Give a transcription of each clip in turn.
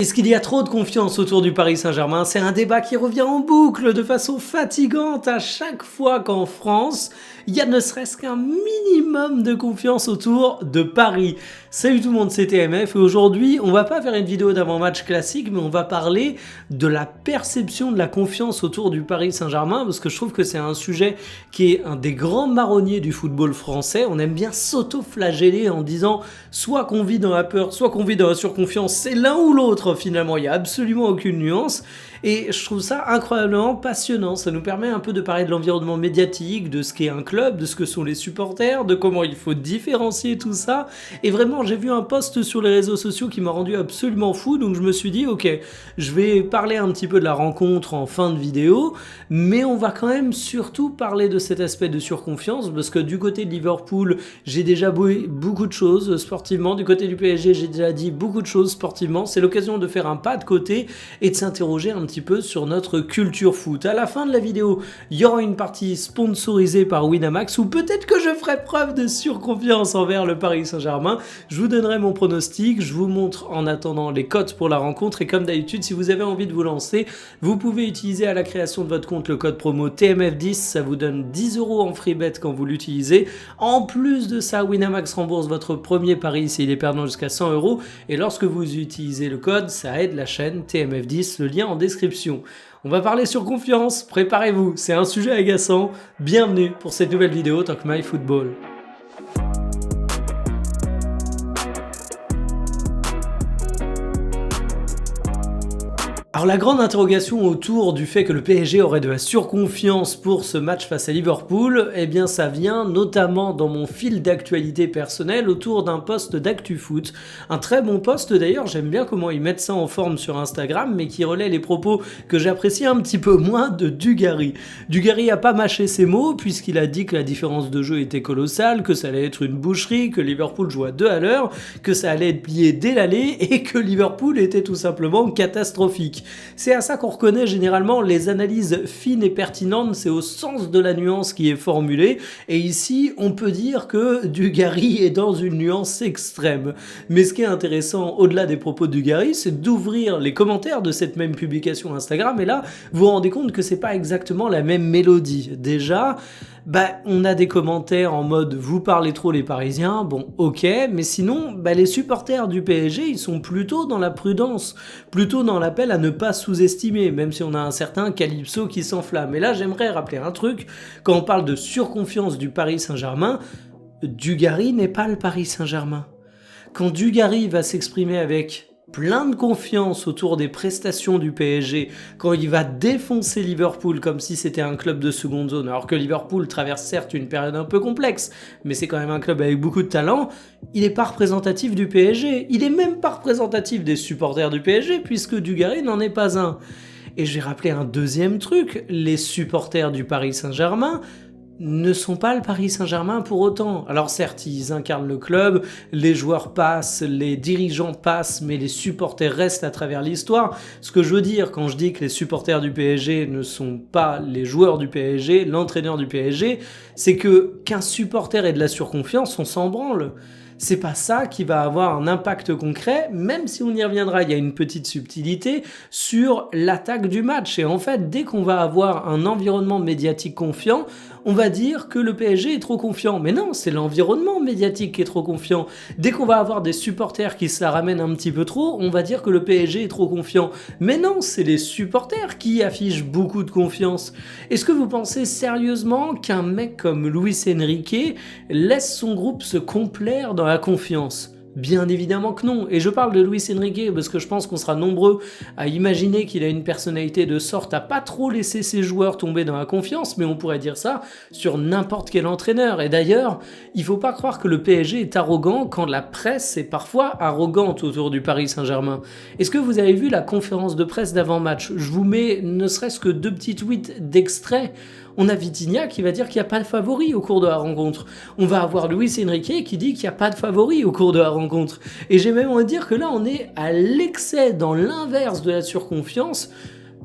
Est-ce qu'il y a trop de confiance autour du Paris Saint-Germain? C'est un débat qui revient en boucle de façon fatigante à chaque fois qu'en France, il y a ne serait-ce qu'un minimum de confiance autour de Paris. Salut tout le monde, c'est TMF et aujourd'hui, on va pas faire une vidéo d'avant-match classique, mais on va parler de la perception de la confiance autour du Paris Saint-Germain, parce que je trouve que c'est un sujet qui est un des grands marronniers du football français. On aime bien s'auto-flageller en disant soit qu'on vit dans la peur, soit qu'on vit dans la surconfiance. C'est l'un ou l'autre finalement, il n'y a absolument aucune nuance. Et je trouve ça incroyablement passionnant. Ça nous permet un peu de parler de l'environnement médiatique, de ce qu'est un club, de ce que sont les supporters, de comment il faut différencier tout ça. Et vraiment, j'ai vu un post sur les réseaux sociaux qui m'a rendu absolument fou. Donc je me suis dit, ok, je vais parler un petit peu de la rencontre en fin de vidéo, mais on va quand même surtout parler de cet aspect de surconfiance, parce que du côté de Liverpool, j'ai déjà beaucoup de choses sportivement. Du côté du PSG, j'ai déjà dit beaucoup de choses sportivement. C'est l'occasion de faire un pas de côté et de s'interroger un petit peu sur notre culture foot. À la fin de la vidéo, il y aura une partie sponsorisée par Winamax, ou peut-être que je ferai preuve de surconfiance envers le Paris Saint-Germain. Je vous donnerai mon pronostic, je vous montre en attendant les cotes pour la rencontre, et comme d'habitude, si vous avez envie de vous lancer, vous pouvez utiliser à la création de votre compte le code promo TMF10, ça vous donne 10 € en free bet quand vous l'utilisez. En plus de ça, Winamax rembourse votre premier pari s'il est perdant jusqu'à 100 €, et lorsque vous utilisez le code, ça aide la chaîne TMF10, le lien en description. On va parler sur confiance, préparez-vous, c'est un sujet agaçant. Bienvenue pour cette nouvelle vidéo Talk My Football. Alors la grande interrogation autour du fait que le PSG aurait de la surconfiance pour ce match face à Liverpool, eh bien ça vient notamment dans mon fil d'actualité personnelle autour d'un post d'ActuFoot. Un très bon post d'ailleurs, j'aime bien comment ils mettent ça en forme sur Instagram, mais qui relaie les propos que j'apprécie un petit peu moins de Dugarry. Dugarry a pas mâché ses mots puisqu'il a dit que la différence de jeu était colossale, que ça allait être une boucherie, que Liverpool jouait à 2 à l'heure, que ça allait être plié dès l'aller et que Liverpool était tout simplement catastrophique. C'est à ça qu'on reconnaît généralement les analyses fines et pertinentes, c'est au sens de la nuance qui est formulée, et ici on peut dire que Dugarry est dans une nuance extrême. Mais ce qui est intéressant au-delà des propos de Dugarry, c'est d'ouvrir les commentaires de cette même publication Instagram, et là vous vous rendez compte que c'est pas exactement la même mélodie. Déjà, on a des commentaires en mode vous parlez trop les Parisiens, bon ok, mais sinon les supporters du PSG ils sont plutôt dans la prudence, plutôt dans l'appel à ne pas sous-estimer, même si on a un certain Calypso qui s'enflamme. Et là j'aimerais rappeler un truc, quand on parle de surconfiance du Paris Saint-Germain, Dugarry n'est pas le Paris Saint-Germain. Quand Dugarry va s'exprimer avec plein de confiance autour des prestations du PSG, quand il va défoncer Liverpool comme si c'était un club de seconde zone, alors que Liverpool traverse certes une période un peu complexe, mais c'est quand même un club avec beaucoup de talent, il n'est pas représentatif du PSG, il n'est même pas représentatif des supporters du PSG, puisque Dugarry n'en est pas un. Et j'ai rappelé un deuxième truc, les supporters du Paris Saint-Germain ne sont pas le Paris Saint-Germain pour autant. Alors certes, ils incarnent le club, les joueurs passent, les dirigeants passent, mais les supporters restent à travers l'histoire. Ce que je veux dire quand je dis que les supporters du PSG ne sont pas les joueurs du PSG, l'entraîneur du PSG, c'est que qu'un supporter ait de la surconfiance, on s'en branle. C'est pas ça qui va avoir un impact concret, même si on y reviendra, il y a une petite subtilité sur l'attaque du match. Et en fait, dès qu'on va avoir un environnement médiatique confiant, on va dire que le PSG est trop confiant. Mais non, c'est l'environnement médiatique qui est trop confiant. Dès qu'on va avoir des supporters qui se la ramènent un petit peu trop, on va dire que le PSG est trop confiant. Mais non, c'est les supporters qui affichent beaucoup de confiance. Est-ce que vous pensez sérieusement qu'un mec comme Luis Enrique laisse son groupe se complaire dans la confiance? Bien évidemment que non, et je parle de Luis Enrique parce que je pense qu'on sera nombreux à imaginer qu'il a une personnalité de sorte à pas trop laisser ses joueurs tomber dans la confiance, mais on pourrait dire ça sur n'importe quel entraîneur. Et d'ailleurs, il faut pas croire que le PSG est arrogant quand la presse est parfois arrogante autour du Paris Saint-Germain. Est-ce que vous avez vu la conférence de presse d'avant-match? Je vous mets ne serait-ce que 2 petits tweets d'extrait. On a Vitinha qui va dire qu'il n'y a pas de favori au cours de la rencontre. On va avoir Luis Enrique qui dit qu'il n'y a pas de favori au cours de la rencontre. Et j'ai même envie de dire que là, on est à l'excès, dans l'inverse de la surconfiance,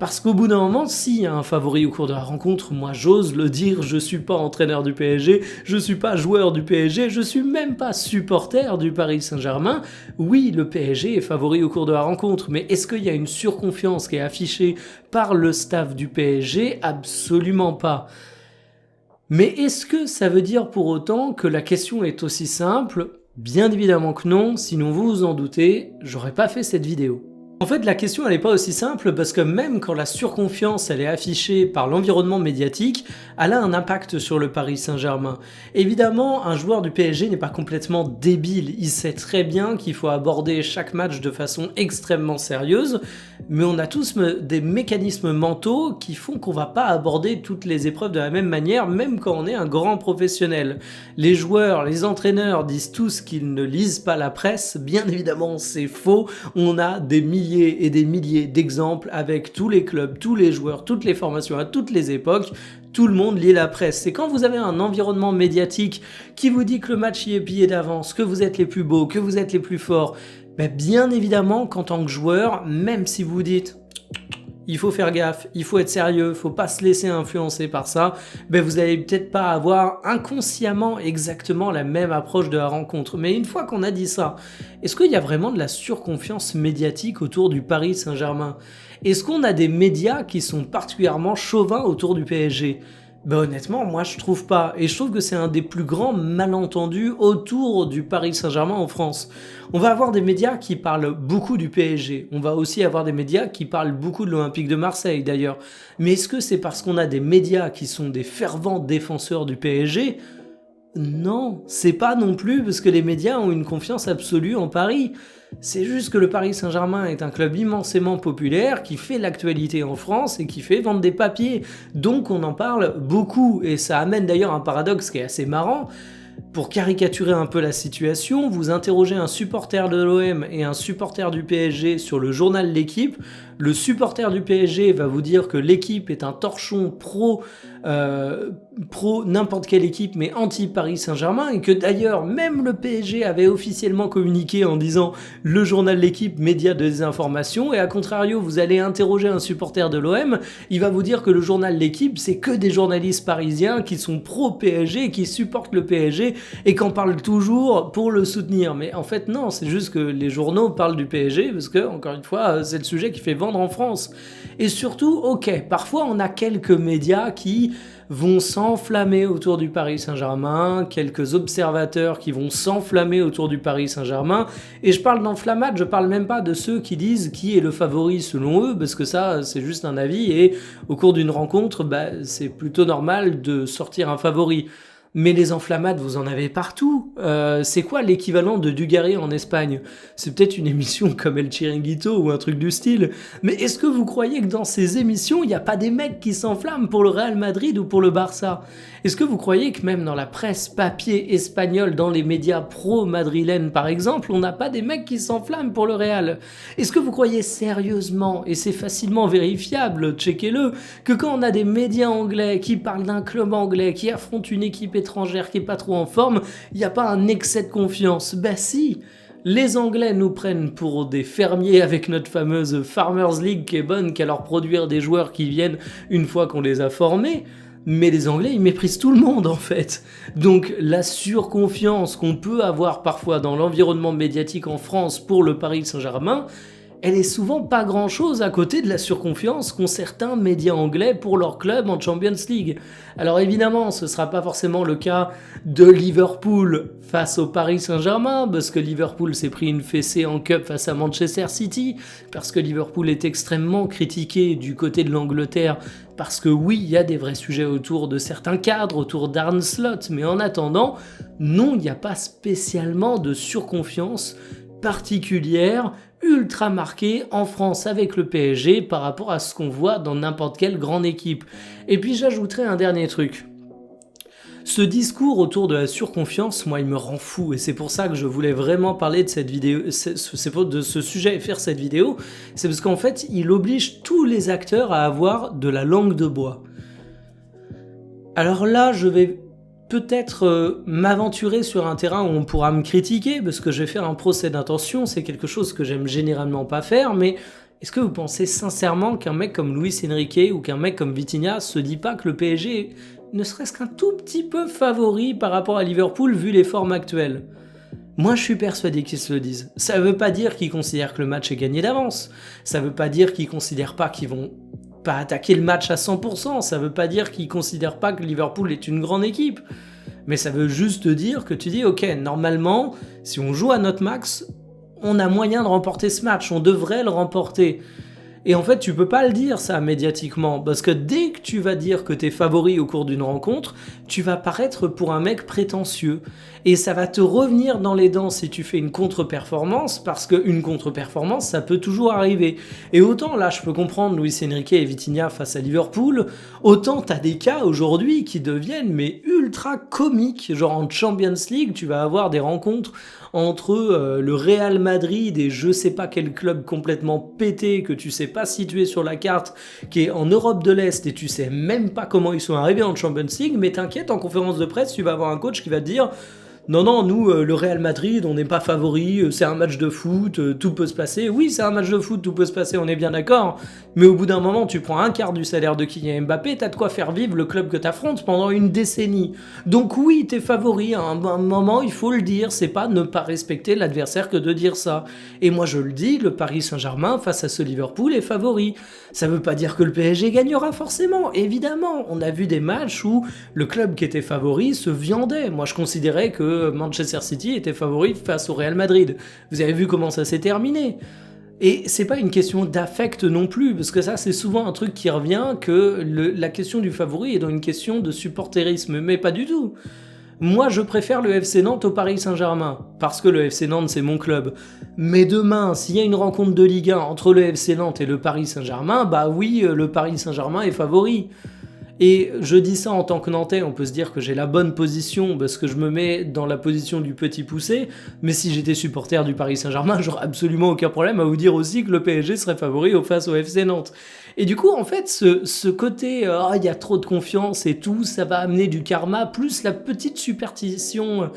Parce qu'au bout d'un moment, s'il y a un favori au cours de la rencontre, moi j'ose le dire, je suis pas entraîneur du PSG, je suis pas joueur du PSG, je suis même pas supporter du Paris Saint-Germain. Oui, le PSG est favori au cours de la rencontre, mais est-ce qu'il y a une surconfiance qui est affichée par le staff du PSG? Absolument pas. Mais est-ce que ça veut dire pour autant que la question est aussi simple? Bien évidemment que non, sinon vous vous en doutez, j'aurais pas fait cette vidéo. En fait, la question elle n'est pas aussi simple parce que même quand la surconfiance elle est affichée par l'environnement médiatique, elle a un impact sur le Paris Saint-Germain. Évidemment, un joueur du PSG n'est pas complètement débile, il sait très bien qu'il faut aborder chaque match de façon extrêmement sérieuse, mais on a tous des mécanismes mentaux qui font qu'on va pas aborder toutes les épreuves de la même manière, même quand on est un grand professionnel. Les joueurs, les entraîneurs disent tous qu'ils ne lisent pas la presse, bien évidemment c'est faux, on a des milliers et des milliers d'exemples avec tous les clubs, tous les joueurs, toutes les formations à toutes les époques. Tout le monde lit la presse. C'est quand vous avez un environnement médiatique qui vous dit que le match y est plié d'avance, que vous êtes les plus beaux, que vous êtes les plus forts, bien évidemment qu'en tant que joueur, même si vous dites il faut faire gaffe, il faut être sérieux, faut pas se laisser influencer par ça, vous allez peut-être pas avoir inconsciemment exactement la même approche de la rencontre. Mais une fois qu'on a dit ça, est-ce qu'il y a vraiment de la surconfiance médiatique autour du Paris Saint-Germain? Est-ce qu'on a des médias qui sont particulièrement chauvins autour du PSG? Honnêtement, moi je trouve pas, et je trouve que c'est un des plus grands malentendus autour du Paris Saint-Germain en France. On va avoir des médias qui parlent beaucoup du PSG, on va aussi avoir des médias qui parlent beaucoup de l'Olympique de Marseille d'ailleurs. Mais est-ce que c'est parce qu'on a des médias qui sont des fervents défenseurs du PSG? Non, c'est pas non plus parce que les médias ont une confiance absolue en Paris. C'est juste que le Paris Saint-Germain est un club immensément populaire qui fait l'actualité en France et qui fait vendre des papiers. Donc on en parle beaucoup et ça amène d'ailleurs un paradoxe qui est assez marrant. Pour caricaturer un peu la situation, vous interrogez un supporter de l'OM et un supporter du PSG sur le journal L'Équipe. Le supporter du PSG va vous dire que l'équipe est un torchon pro n'importe quelle équipe mais anti-Paris Saint-Germain et que d'ailleurs même le PSG avait officiellement communiqué en disant le journal L'Équipe, média de désinformation, et à contrario vous allez interroger un supporter de l'OM, il va vous dire que le journal L'Équipe c'est que des journalistes parisiens qui sont pro-PSG, qui supportent le PSG et qu'en parlent toujours pour le soutenir. Mais en fait non, c'est juste que les journaux parlent du PSG parce que encore une fois c'est le sujet qui fait vendre en France. Et surtout, ok, parfois on a quelques médias qui vont s'enflammer autour du Paris Saint-Germain, quelques observateurs qui vont s'enflammer autour du Paris Saint-Germain, et je parle d'enflammade, je parle même pas de ceux qui disent qui est le favori selon eux, parce que ça c'est juste un avis, et au cours d'une rencontre, c'est plutôt normal de sortir un favori. Mais les enflammades, vous en avez partout. C'est quoi l'équivalent de Dugarry en Espagne? C'est peut-être une émission comme El Chiringuito ou un truc du style. Mais est-ce que vous croyez que dans ces émissions, il n'y a pas des mecs qui s'enflamment pour le Real Madrid ou pour le Barça? Est-ce que vous croyez que même dans la presse papier espagnole, dans les médias pro-madrilènes par exemple, on n'a pas des mecs qui s'enflamment pour le Real? Est-ce que vous croyez sérieusement, et c'est facilement vérifiable, checkez-le, que quand on a des médias anglais qui parlent d'un club anglais qui affronte une équipe étrangère qui est pas trop en forme, il n'y a pas un excès de confiance? Si. Les Anglais nous prennent pour des fermiers avec notre fameuse Farmers League qui est bonne qu'à leur produire des joueurs qui viennent une fois qu'on les a formés. Mais les Anglais, ils méprisent tout le monde en fait. Donc la surconfiance qu'on peut avoir parfois dans l'environnement médiatique en France pour le Paris Saint-Germain, elle est souvent pas grand-chose à côté de la surconfiance qu'ont certains médias anglais pour leur club en Champions League. Alors évidemment, ce sera pas forcément le cas de Liverpool face au Paris Saint-Germain, parce que Liverpool s'est pris une fessée en Cup face à Manchester City, parce que Liverpool est extrêmement critiqué du côté de l'Angleterre, parce que oui, il y a des vrais sujets autour de certains cadres, autour d'Arne Slot, mais en attendant, non, il n'y a pas spécialement de surconfiance particulière, ultra marquée en France avec le PSG par rapport à ce qu'on voit dans n'importe quelle grande équipe. Et puis j'ajouterai un dernier truc. Ce discours autour de la surconfiance, moi il me rend fou et c'est pour ça que je voulais vraiment parler de cette vidéo, de ce sujet et faire cette vidéo, c'est parce qu'en fait il oblige tous les acteurs à avoir de la langue de bois. Alors là je vais peut-être m'aventurer sur un terrain où on pourra me critiquer parce que je vais faire un procès d'intention, c'est quelque chose que j'aime généralement pas faire, mais Est-ce que vous pensez sincèrement qu'un mec comme Luis Enrique ou qu'un mec comme Vitinha se dit pas que le PSG est ne serait-ce qu'un tout petit peu favori par rapport à Liverpool vu les formes actuelles? Moi, je suis persuadé qu'ils se le disent. Ça veut pas dire qu'ils considèrent que le match est gagné d'avance. Ça veut pas dire qu'ils considèrent pas qu'ils vont pas attaquer le match à 100%. Ça veut pas dire qu'ils considèrent pas que Liverpool est une grande équipe. Mais ça veut juste dire que tu dis, ok, normalement, si on joue à notre max, on a moyen de remporter ce match. On devrait le remporter. Et en fait, tu peux pas le dire ça médiatiquement, parce que dès que tu vas dire que t'es favori au cours d'une rencontre, tu vas paraître pour un mec prétentieux. Et ça va te revenir dans les dents si tu fais une contre-performance, parce qu'une contre-performance, ça peut toujours arriver. Et autant là, je peux comprendre Luis Enrique et Vitinha face à Liverpool, autant t'as des cas aujourd'hui qui deviennent mais ultra comiques. Genre en Champions League, tu vas avoir des rencontres entre le Real Madrid et je sais pas quel club complètement pété que tu sais pas situé sur la carte, qui est en Europe de l'Est et tu sais même pas comment ils sont arrivés en Champions League, mais t'inquiète, en conférence de presse, tu vas avoir un coach qui va te dire non, nous, le Real Madrid, on n'est pas favori, c'est un match de foot, tout peut se passer. Oui, c'est un match de foot, tout peut se passer, on est bien d'accord. Mais au bout d'un moment, tu prends un quart du salaire de Kylian Mbappé, t'as de quoi faire vivre le club que t'affrontes pendant une décennie. Donc oui, t'es favori, à un moment, il faut le dire, c'est pas ne pas respecter l'adversaire que de dire ça. Et moi, je le dis, le Paris Saint-Germain, face à ce Liverpool, est favori. Ça veut pas dire que le PSG gagnera forcément, évidemment. On a vu des matchs où le club qui était favori se viandait. Moi, je considérais que Manchester City était favori face au Real Madrid. Vous avez vu comment ça s'est terminé. Et c'est pas une question d'affect non plus, parce que ça c'est souvent un truc qui revient, que la question du favori est dans une question de supporterisme, mais pas du tout. Moi je préfère le FC Nantes au Paris Saint-Germain, parce que le FC Nantes c'est mon club. Mais demain, s'il y a une rencontre de Ligue 1 entre le FC Nantes et le Paris Saint-Germain, bah oui, le Paris Saint-Germain est favori. Et je dis ça en tant que Nantais, on peut se dire que j'ai la bonne position parce que je me mets dans la position du petit poussé, mais si j'étais supporter du Paris Saint-Germain, j'aurais absolument aucun problème à vous dire aussi que le PSG serait favori face au FC Nantes. Et du coup, en fait, ce côté il y a trop de confiance et tout, ça va amener du karma, plus la petite superstition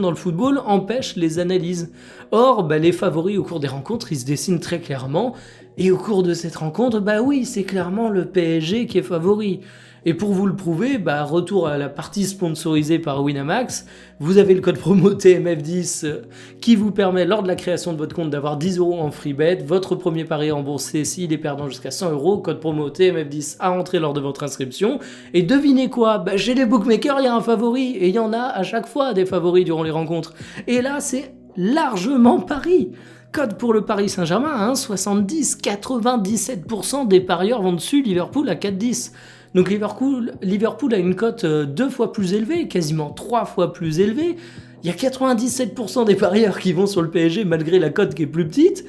dans le football empêche les analyses. Or, les favoris au cours des rencontres, ils se dessinent très clairement. Et au cours de cette rencontre, oui, c'est clairement le PSG qui est favori. Et pour vous le prouver, retour à la partie sponsorisée par Winamax, vous avez le code promo TMF10 qui vous permet, lors de la création de votre compte, d'avoir 10 € en free bet. Votre premier pari remboursé s'il est perdant jusqu'à 100 €. Code promo TMF10 à entrer lors de votre inscription. Et devinez quoi, chez les bookmakers, il y a un favori. Et il y en a à chaque fois des favoris durant les rencontres. Et là, c'est largement pari. Code pour le Paris Saint-Germain, 70, 97% des parieurs vont dessus, Liverpool à 4,10. Donc Liverpool a une cote 2 fois plus élevée, quasiment 3 fois plus élevée. Il y a 97% des parieurs qui vont sur le PSG malgré la cote qui est plus petite.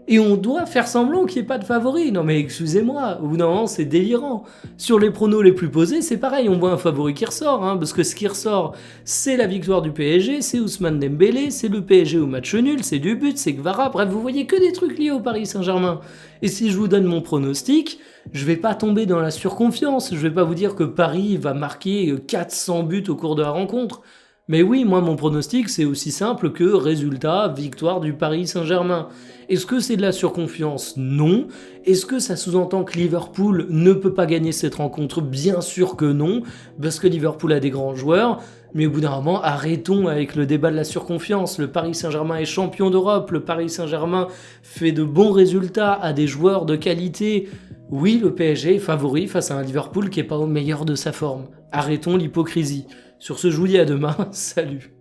Et on doit faire semblant qu'il n'y ait pas de favori. Non mais excusez-moi, au bout d'un moment c'est délirant. Sur les pronos les plus posés, c'est pareil, on voit un favori qui ressort, parce que ce qui ressort, c'est la victoire du PSG, c'est Ousmane Dembélé, c'est le PSG au match nul, c'est du but, c'est Kvara, bref, vous voyez que des trucs liés au Paris Saint-Germain. Et si je vous donne mon pronostic, je vais pas tomber dans la surconfiance, je vais pas vous dire que Paris va marquer 400 buts au cours de la rencontre. Mais oui, moi mon pronostic c'est aussi simple que résultat, victoire du Paris Saint-Germain. Est-ce que c'est de la surconfiance? Non. Est-ce que ça sous-entend que Liverpool ne peut pas gagner cette rencontre? Bien sûr que non, parce que Liverpool a des grands joueurs. Mais au bout d'un moment, arrêtons avec le débat de la surconfiance. Le Paris Saint-Germain est champion d'Europe, le Paris Saint-Germain fait de bons résultats, a des joueurs de qualité. Oui, le PSG est favori face à un Liverpool qui n'est pas au meilleur de sa forme. Arrêtons l'hypocrisie. Sur ce, je vous dis à demain, salut.